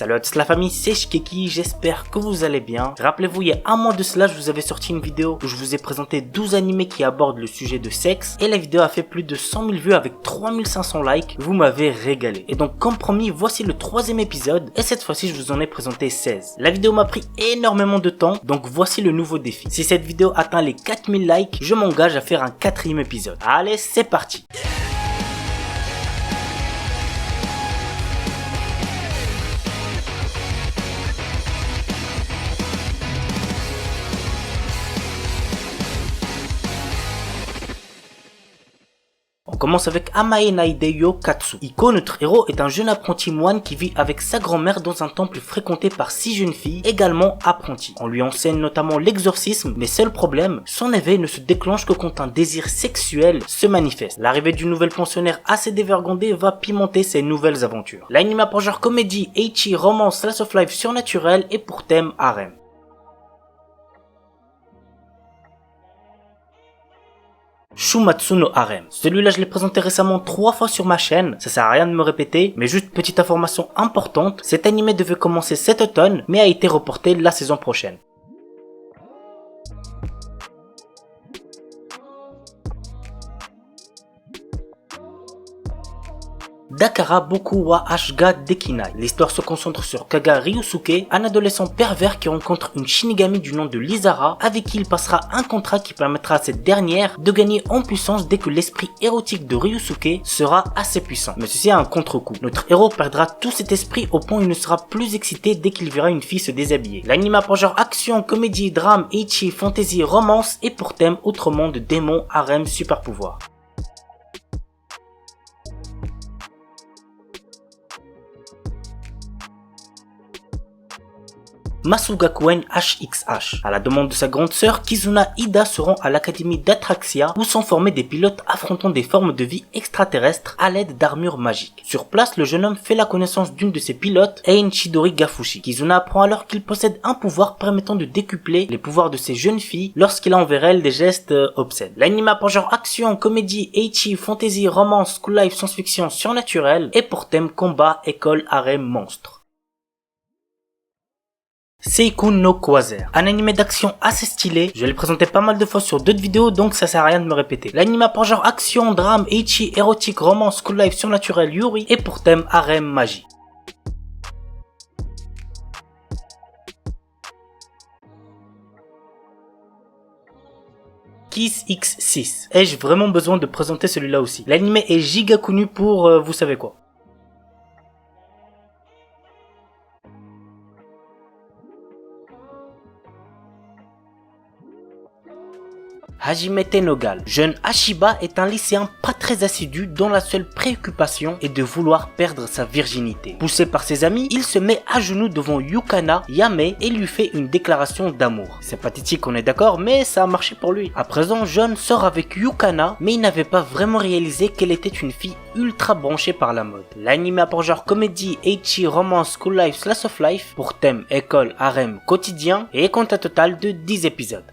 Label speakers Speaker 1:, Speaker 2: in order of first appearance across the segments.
Speaker 1: Salut à toute la famille, c'est Shikeki, j'espère que vous allez bien. Rappelez-vous, il y a un mois de cela, je vous avais sorti une vidéo où je vous ai présenté 12 animés qui abordent le sujet de sexe. Et la vidéo a fait plus de 100 000 vues avec 3500 likes. Vous m'avez régalé. Et donc comme promis, voici le troisième épisode. Et cette fois-ci, je vous en ai présenté 16. La vidéo m'a pris énormément de temps, donc voici le nouveau défi. Si cette vidéo atteint les 4000 likes, je m'engage à faire un quatrième épisode. Allez, c'est parti. On commence avec Amae Naideyo Katsu. Iko, notre héros, est un jeune apprenti moine qui vit avec sa grand-mère dans un temple fréquenté par 6 jeunes filles, également apprenties. On lui enseigne notamment l'exorcisme, mais seul problème, son éveil ne se déclenche que quand un désir sexuel se manifeste. L'arrivée d'une nouvelle pensionnaire assez dévergondée va pimenter ses nouvelles aventures. L'anime a pour genre comédie, ecchi, romance, slice of life surnaturel et pour thème harem. Shumatsu no Harem. Celui-là, je l'ai présenté récemment 3 fois sur ma chaîne, ça sert à rien de me répéter, mais juste petite information importante, cet animé devait commencer cet automne, mais a été reporté la saison prochaine. Dakara Boku wa Ashga Dekinai. L'histoire se concentre sur Kaga Ryusuke, un adolescent pervers qui rencontre une Shinigami du nom de Lizara, avec qui il passera un contrat qui permettra à cette dernière de gagner en puissance dès que l'esprit érotique de Ryusuke sera assez puissant. Mais ceci a un contre-coup. Notre héros perdra tout cet esprit au point où il ne sera plus excité dès qu'il verra une fille se déshabiller. L'anime a pour genre action, comédie, drame, ecchi, fantasy, romance et pour thème autre monde, démons, harem, super pouvoir. Masugakuen HXH. À la demande de sa grande sœur, Kizuna Ida se rend à l'académie d'Atraxia où sont formés des pilotes affrontant des formes de vie extraterrestres à l'aide d'armures magiques. Sur place, le jeune homme fait la connaissance d'une de ses pilotes, Ein Chidori Gafushi. Kizuna apprend alors qu'il possède un pouvoir permettant de décupler les pouvoirs de ces jeunes filles lorsqu'il a envers elles des gestes obscènes. L'anime a pour genre action, comédie, ecchi, fantasy, romance, school life, science-fiction, surnaturel et pour thème combat, école, harem, monstre. Seikun no Quasar, un animé d'action assez stylé, je l'ai présenté pas mal de fois sur d'autres vidéos donc ça sert à rien de me répéter. L'anime a pour genre action, drame, ecchi, érotique, romance, school life, surnaturel, yuri et pour thème harem, magie. Kiss X6. Ai-je vraiment besoin de présenter celui-là aussi? L'anime est giga connu pour vous savez quoi. Hajime Tenogal. Jeune Ashiba est un lycéen pas très assidu dont la seule préoccupation est de vouloir perdre sa virginité. Poussé par ses amis, il se met à genoux devant Yukana Yame et lui fait une déclaration d'amour. C'est pathétique, on est d'accord, mais ça a marché pour lui. À présent, Jeune sort avec Yukana, mais il n'avait pas vraiment réalisé qu'elle était une fille ultra branchée par la mode. L'anime a pour genre comédie, ecchi, romance, school life, slice of life, pour thème école, harem, quotidien et compte un total de 10 épisodes.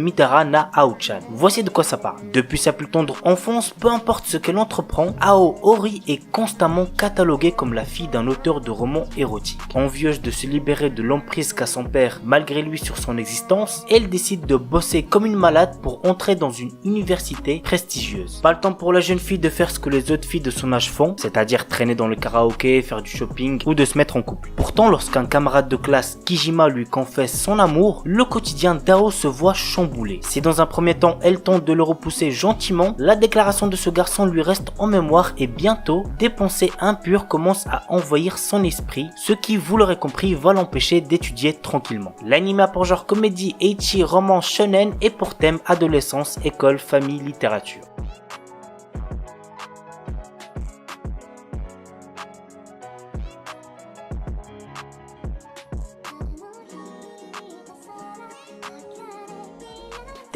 Speaker 1: Mitara na Ao-chan. Voici de quoi ça parle. Depuis sa plus tendre enfance, peu importe ce qu'elle entreprend, Ao-ori est constamment cataloguée comme la fille d'un auteur de romans érotiques. Envieuse de se libérer de l'emprise qu'a son père malgré lui sur son existence, elle décide de bosser comme une malade pour entrer dans une université prestigieuse. Pas le temps pour la jeune fille de faire ce que les autres filles de son âge font, c'est-à-dire traîner dans le karaoké, faire du shopping ou de se mettre en couple. Pourtant, lorsqu'un camarade de classe, Kijima, lui confesse son amour, le quotidien d'Ao se voit chamboulé. Si dans un premier temps elle tente de le repousser gentiment, la déclaration de ce garçon lui reste en mémoire et bientôt des pensées impures commencent à envahir son esprit, ce qui, vous l'aurez compris, va l'empêcher d'étudier tranquillement. L'anime a pour genre comédie, ecchi, romance, shonen et pour thème adolescence, école, famille, littérature.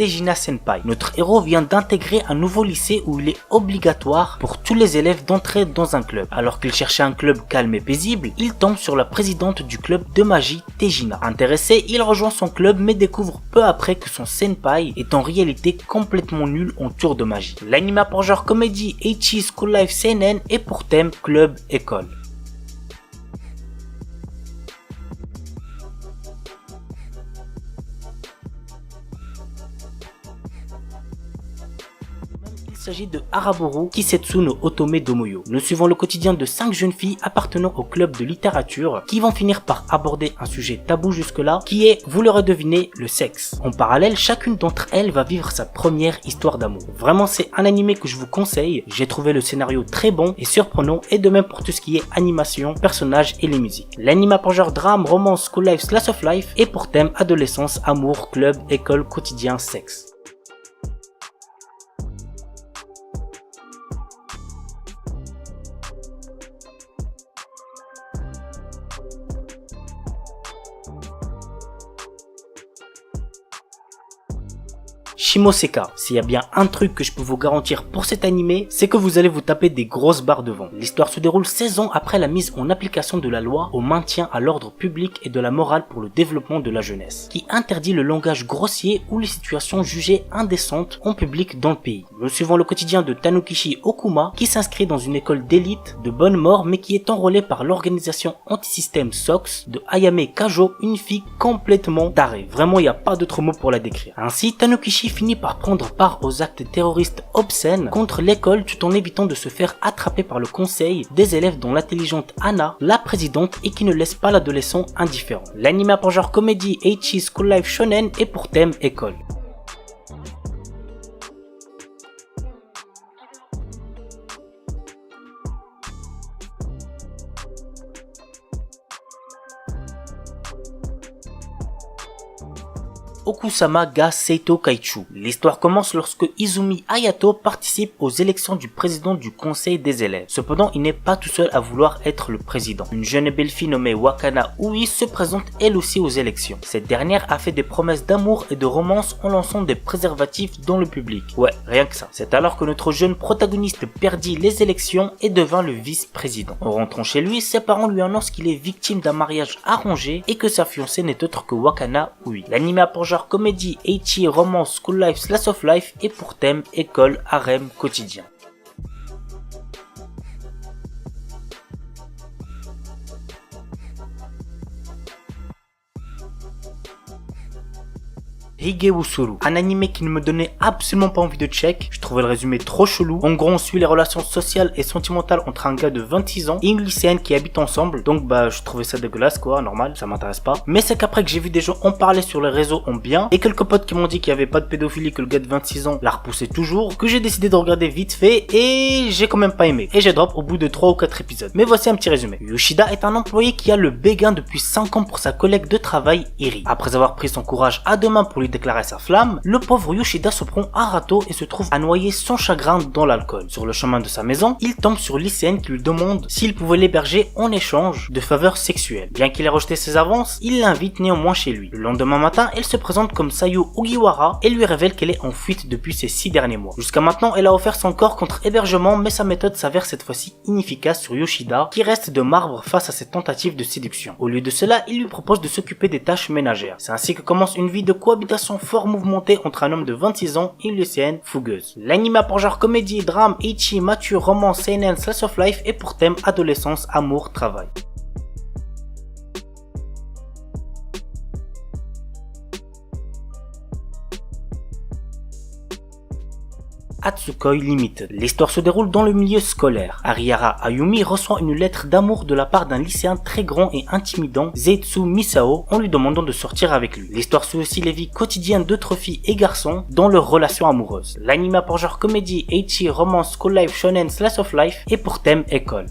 Speaker 1: Tejina Senpai. Notre héros vient d'intégrer un nouveau lycée où il est obligatoire pour tous les élèves d'entrer dans un club. Alors qu'il cherchait un club calme et paisible, il tombe sur la présidente du club de magie, Tejina. Intéressé, il rejoint son club mais découvre peu après que son senpai est en réalité complètement nul en tour de magie. L'anime a pour genre comédie Ecchi School Life Seinen et pour thème club école. Il s'agit de Araburu Kisetsu no Otome Domoyo. Nous suivons le quotidien de 5 jeunes filles appartenant au club de littérature qui vont finir par aborder un sujet tabou jusque-là qui est, vous l'aurez deviné, le sexe. En parallèle, chacune d'entre elles va vivre sa première histoire d'amour. Vraiment, c'est un animé que je vous conseille. J'ai trouvé le scénario très bon et surprenant et de même pour tout ce qui est animation, personnages et les musiques. L'anime a pour genre drame, romance, school life, slash of life et pour thème adolescence, amour, club, école, quotidien, sexe. Shimoseka, s'il y a bien un truc que je peux vous garantir pour cet animé, c'est que vous allez vous taper des grosses barres devant. L'histoire se déroule 16 ans après la mise en application de la loi au maintien à l'ordre public et de la morale pour le développement de la jeunesse, qui interdit le langage grossier ou les situations jugées indécentes en public dans le pays. Nous suivons le quotidien de Tanukishi Okuma, qui s'inscrit dans une école d'élite de bonne mort mais qui est enrôlée par l'organisation anti-système SOX de Ayame Kajo, une fille complètement tarée. Vraiment, il n'y a pas d'autre mot pour la décrire. Ainsi, Tanukishi finit par prendre part aux actes terroristes obscènes contre l'école tout en évitant de se faire attraper par le conseil des élèves dont l'intelligente Anna, la présidente, et qui ne laisse pas l'adolescent indifférent. L'anime a pour genre comédie Ecchi School Life Shonen et pour thème école. Okusama ga Seito Kaichu. L'histoire commence lorsque Izumi Hayato participe aux élections du président du conseil des élèves. Cependant, il n'est pas tout seul à vouloir être le président. Une jeune et belle fille nommée Wakana Ui se présente elle aussi aux élections. Cette dernière a fait des promesses d'amour et de romance en lançant des préservatifs dans le public. Ouais, rien que ça. C'est alors que notre jeune protagoniste perdit les élections et devint le vice-président. En rentrant chez lui, ses parents lui annoncent qu'il est victime d'un mariage arrangé et que sa fiancée n'est autre que Wakana Ui. L'anime a pour genre comédie, ecchi, romance, school life, slash of life et pour thème école, harem, quotidien. Hige Usuru, un animé qui ne me donnait absolument pas envie de check, je trouvais le résumé trop chelou. En gros, on suit les relations sociales et sentimentales entre un gars de 26 ans et une lycéenne qui habitent ensemble, donc je trouvais ça dégueulasse quoi, normal, ça m'intéresse pas. Mais c'est qu'après que j'ai vu des gens en parler sur les réseaux en bien, et quelques potes qui m'ont dit qu'il y avait pas de pédophilie, que le gars de 26 ans la repoussait toujours, que j'ai décidé de regarder vite fait et j'ai quand même pas aimé. Et j'ai drop au bout de 3 ou 4 épisodes. Mais voici un petit résumé. Yoshida est un employé qui a le béguin depuis 5 ans pour sa collègue de travail, Eri. Après avoir pris son courage à deux mains pour lui déclarer sa flamme, le pauvre Yoshida se prend un râteau et se trouve à noyer son chagrin dans l'alcool. Sur le chemin de sa maison, il tombe sur une lycéenne qui lui demande s'il pouvait l'héberger en échange de faveurs sexuelles. Bien qu'il ait rejeté ses avances, il l'invite néanmoins chez lui. Le lendemain matin, elle se présente comme Sayu Ugiwara et lui révèle qu'elle est en fuite depuis ces 6 derniers mois. Jusqu'à maintenant, elle a offert son corps contre hébergement, mais sa méthode s'avère cette fois-ci inefficace sur Yoshida, qui reste de marbre face à cette tentative de séduction. Au lieu de cela, il lui propose de s'occuper des tâches ménagères. C'est ainsi que commence une vie de cohabitation fort mouvementée entre un homme de 26 ans et une lycéenne fougueuse. L'anime a pour genre comédie, drame, ecchi, mature, romance, seinen, slash of life et pour thème adolescence, amour, travail. Atsukoi Limited. L'histoire se déroule dans le milieu scolaire. Arihara Ayumi reçoit une lettre d'amour de la part d'un lycéen très grand et intimidant, Zetsu Misao, en lui demandant de sortir avec lui. L'histoire suit aussi les vies quotidiennes d'autres filles et garçons dans leurs relations amoureuses. L'anime a pour genre comédie, ecchi, romance, school life, shonen, slash of life et pour thème école.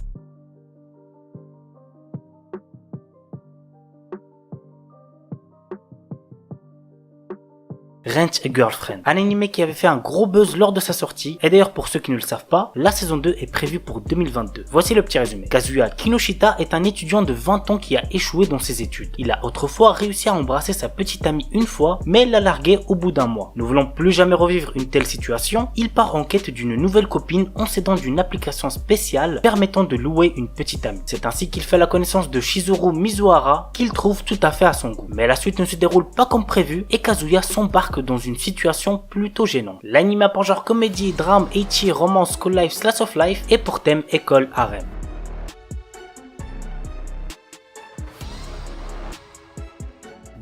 Speaker 1: Rent a Girlfriend, un animé qui avait fait un gros buzz lors de sa sortie, et d'ailleurs pour ceux qui ne le savent pas, la saison 2 est prévue pour 2022. Voici le petit résumé. Kazuya Kinoshita est un étudiant de 20 ans qui a échoué dans ses études. Il a autrefois réussi à embrasser sa petite amie une fois, mais l'a larguée au bout d'un mois. Ne voulant plus jamais revivre une telle situation, il part en quête d'une nouvelle copine en s'aidant d'une application spéciale permettant de louer une petite amie. C'est ainsi qu'il fait la connaissance de Shizuru Mizuhara, qu'il trouve tout à fait à son goût. Mais la suite ne se déroule pas comme prévu et Kazuya s'embarque dans une situation plutôt gênante. L'anime a pour genre comédie, drame, ecchi, romance, school life, slice of life et pour thème école harem.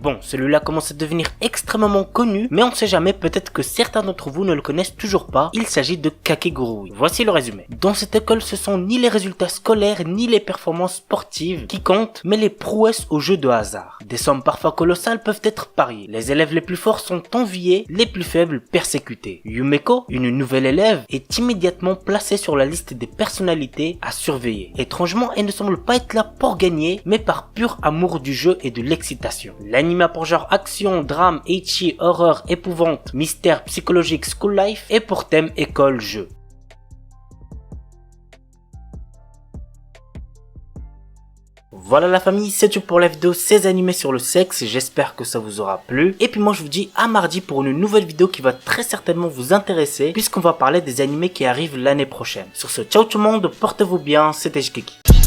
Speaker 1: Bon, celui-là commence à devenir extrêmement connu, mais on sait jamais, peut-être que certains d'entre vous ne le connaissent toujours pas, il s'agit de Kakegurui. Voici le résumé. Dans cette école, ce sont ni les résultats scolaires, ni les performances sportives qui comptent, mais les prouesses au jeu de hasard. Des sommes parfois colossales peuvent être pariées. Les élèves les plus forts sont enviés, les plus faibles persécutés. Yumeko, une nouvelle élève, est immédiatement placée sur la liste des personnalités à surveiller. Étrangement, elle ne semble pas être là pour gagner, mais par pur amour du jeu et de l'excitation. L'anime a pour genre action, drame, ecchi, horreur, épouvante, mystère, psychologique, school life et pour thème école, jeu. Voilà la famille, c'est tout pour la vidéo 16 animés sur le sexe, j'espère que ça vous aura plu. Et puis moi je vous dis à mardi pour une nouvelle vidéo qui va très certainement vous intéresser puisqu'on va parler des animés qui arrivent l'année prochaine. Sur ce, ciao tout le monde, portez-vous bien, c'était Shikeki.